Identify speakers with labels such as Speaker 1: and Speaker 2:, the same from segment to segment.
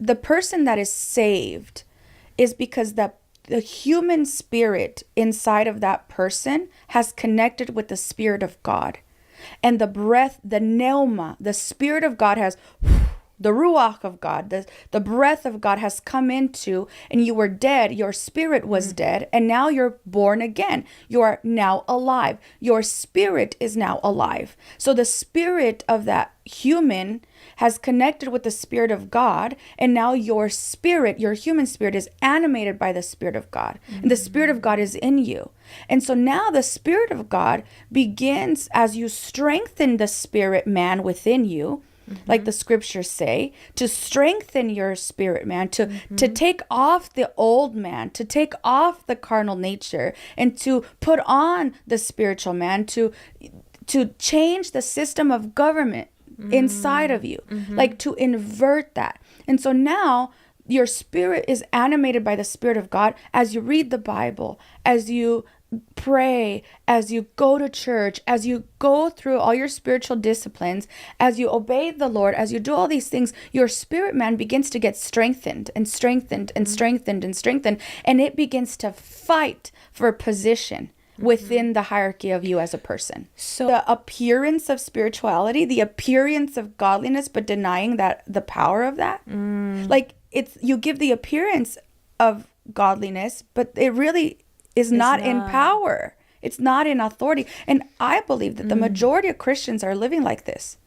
Speaker 1: the person that is saved is because the human spirit inside of that person has connected with the Spirit of God. And the breath, the pneuma, the Spirit of God has, the ruach of God, the breath of God has come into, and you were dead. Your spirit was dead, and now you're born again. You are now alive. Your spirit is now alive. So the spirit of that human has connected with the Spirit of God, and now your spirit, your human spirit, is animated by the Spirit of God, and the Spirit of God is in you. And so now the Spirit of God begins, as you strengthen the spirit man within you, like the scriptures say, to strengthen your spirit man, to take off the old man, to take off the carnal nature, and to put on the spiritual man, to change the system of government inside of you, like to invert that. And so now your spirit is animated by the Spirit of God as you read the Bible, as you pray, as you go to church, as you go through all your spiritual disciplines, as you obey the Lord, as you do all these things, your spirit man begins to get strengthened and strengthened and strengthened and strengthened, and it begins to fight for position within the hierarchy of you as a person. So the appearance of spirituality, the appearance of godliness, but denying that the power of that, like it's, you give the appearance of godliness, but it really is not in power. It's not in authority. And I believe that the majority of Christians are living like this.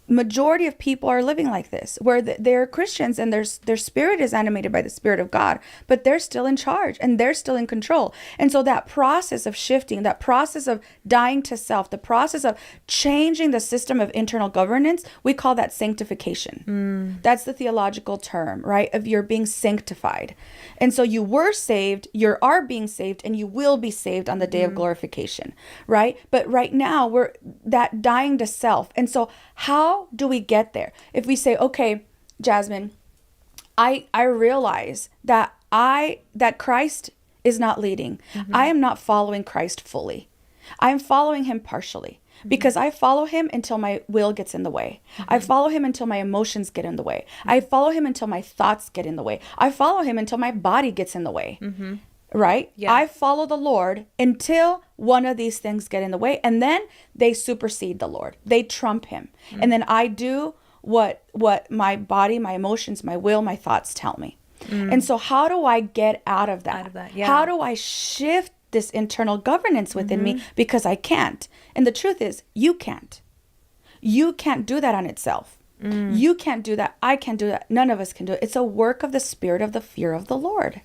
Speaker 1: Majority of people are living like this, where they're Christians and their spirit is animated by the Spirit of God, but they're still in charge and they're still in control. And so that process of shifting, that process of dying to self, the process of changing the system of internal governance, we call that sanctification. That's the theological term, right? Of you're being sanctified. And so you were saved, you are being saved, and you will be saved on the day of glorification, right? But right now we're that dying to self. And so how do we get there? If we say, okay, Jasmine, I realize that Christ is not leading. I am not following Christ fully. I'm following him partially because I follow him until my will gets in the way. I follow him until my emotions get in the way. I follow him until my thoughts get in the way. I follow him until my body gets in the way. Right? Yeah. I follow the Lord until one of these things get in the way, and then they supersede the Lord. They trump him. And then I do what my body, my emotions, my will, my thoughts tell me. And so how do I get out of that? Yeah. How do I shift this internal governance within me? Because I can't. And the truth is, you can't. You can't do that on itself. You can't do that. I can't do that. None of us can do it. It's a work of the Spirit of the fear of the Lord.